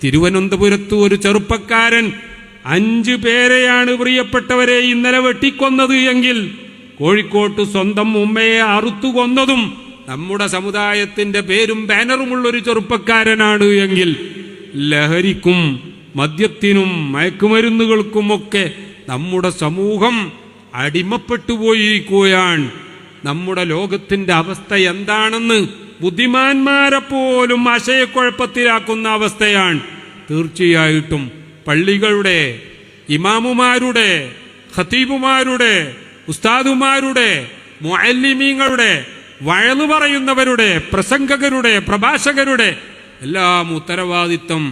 തിരുവനന്തപുരത്ത് ഒരു ചെറുപ്പക്കാരൻ 5 പേരെയാണ് പ്രിയപ്പെട്ടവരെ ഇന്നലെ വെട്ടിക്കൊന്നത് എങ്കിൽ കോഴിക്കോട്ട് സ്വന്തം ഉമ്മയെ അറുത്തു കൊന്നതും നമ്മുടെ സമുദായത്തിന്റെ പേരും ബാനറുമുള്ളൊരു ചെറുപ്പക്കാരനാണ് എങ്കിൽ ലഹരിക്കും മദ്യത്തിനും മയക്കുമരുന്നുകൾക്കുമൊക്കെ നമ്മുടെ സമൂഹം അടിമപ്പെട്ടുപോയിരിക്കുകയാണ്. നമ്മുടെ ലോകത്തിന്റെ അവസ്ഥ എന്താണെന്ന് ബുദ്ധിമാന്മാരെ പോലും ആശയക്കുഴപ്പത്തിലാക്കുന്ന അവസ്ഥയാണ്. തീർച്ചയായിട്ടും പള്ളികളുടെ ഇമാമുമാരുടെ, ഖതീബുമാരുടെ, ഉസ്താദുമാരുടെ, മുഅല്ലിമീങ്ങളുടെ, വഅള് പറയുന്നവരുടെ, പ്രസംഗകരുടെ, പ്രഭാഷകരുടെ എല്ലാം ഉത്തരവാദിത്വം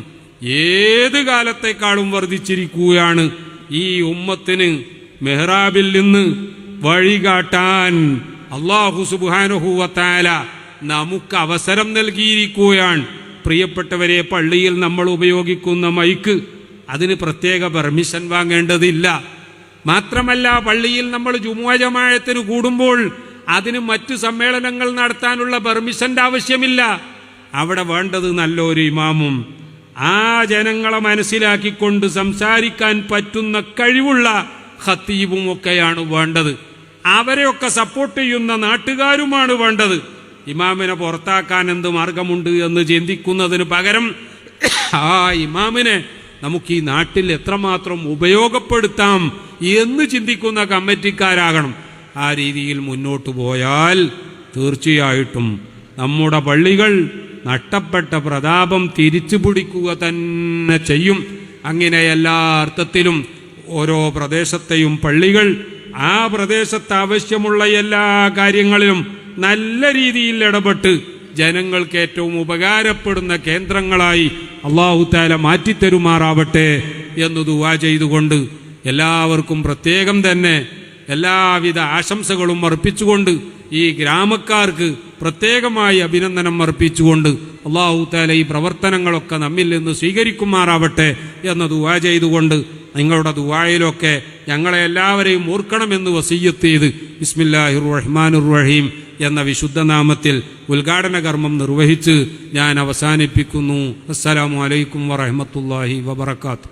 ഏത് കാലത്തെക്കാളും വർദ്ധിച്ചിരിക്കുകയാണ്. ഈ ഉമ്മത്തിന് മെഹ്റാബിൽ നിന്ന് വഴികാട്ടാൻ അല്ലാഹു സുബ്ഹാനഹു വ തആല നമുക്ക് അവസരം നൽകിയിരിക്കുകയാണ്. പ്രിയപ്പെട്ടവരെ, പള്ളിയിൽ നമ്മൾ ഉപയോഗിക്കുന്ന മൈക്ക് അതിന് പ്രത്യേക പെർമിഷൻ വാങ്ങേണ്ടതില്ല. മാത്രമല്ല, പള്ളിയിൽ നമ്മൾ ജുമുഅ ജമാഅത്തിന് കൂടുമ്പോൾ അതിന് മറ്റു സമ്മേളനങ്ങൾ നടത്താനുള്ള പെർമിഷന്റെ ആവശ്യമില്ല. അവിടെ വേണ്ടത് നല്ലൊരു ഇമാമും ആ ജനങ്ങളെ മനസ്സിലാക്കിക്കൊണ്ട് സംസാരിക്കാൻ പറ്റുന്ന കഴിവുള്ള ഖതീബും ഒക്കെയാണ് വേണ്ടത്. അവരെയൊക്കെ സപ്പോർട്ട് ചെയ്യുന്ന നാട്ടുകാരുമാണ് വേണ്ടത്. ഇമാമിനെ പുറത്താക്കാൻ എന്ത് മാർഗമുണ്ട് എന്ന് ചിന്തിക്കുന്നതിന് പകരം ആ ഇമാമിനെ നമുക്ക് ഈ നാട്ടിൽ എത്രമാത്രം ഉപയോഗപ്പെടുത്താം എന്ന് ചിന്തിക്കുന്ന കമ്മിറ്റിക്കാരാകണം. ആ രീതിയിൽ മുന്നോട്ട് പോയാൽ തീർച്ചയായിട്ടും നമ്മുടെ പള്ളികൾ നഷ്ടപ്പെട്ട പ്രതാപം തിരിച്ചു പിടിക്കുക തന്നെ ചെയ്യും. അങ്ങനെ എല്ലാ അർത്ഥത്തിലും ഓരോ പ്രദേശത്തെയും പള്ളികൾ ആ പ്രദേശത്ത് ആവശ്യമുള്ള എല്ലാ കാര്യങ്ങളിലും നല്ല രീതിയിൽ ഇടപെട്ട് ജനങ്ങൾക്ക് ഏറ്റവും ഉപകാരപ്പെടുന്ന കേന്ദ്രങ്ങളായി അല്ലാഹു തആല മാറ്റിത്തരുമാറാവട്ടെ എന്ന് ദുആ ചെയ്തുകൊണ്ട് എല്ലാവർക്കും പ്രത്യേകം തന്നെ എല്ലാവിധ ആശംസകളും അർപ്പിച്ചുകൊണ്ട് ഈ ഗ്രാമക്കാർക്ക് പ്രത്യേകമായി അഭിനന്ദനം അർപ്പിച്ചുകൊണ്ട് അല്ലാഹു തആല ഈ പ്രവർത്തനങ്ങളൊക്കെ നമ്മിൽ നിന്ന് സ്വീകരിക്കുമാറാവട്ടെ എന്ന് ദുആ ചെയ്തുകൊണ്ട് നിങ്ങളുടെ ദുആയിലൊക്കെ ഞങ്ങളെ എല്ലാവരെയും ഓർക്കണമെന്ന് വസിയ്യത്ത് ചെയ്ത് ബിസ്മില്ലാഹിർ റഹ്മാനിർ റഹീം എന്ന വിശുദ്ധ നാമത്തിൽ ഉദ്ഘാടന കർമ്മം നിർവഹിച്ച് ഞാൻ അവസാനിപ്പിക്കുന്നു. അസ്സലാമു അലൈക്കും വറഹ്മത്തുള്ളാഹി വബറകാതുഹു.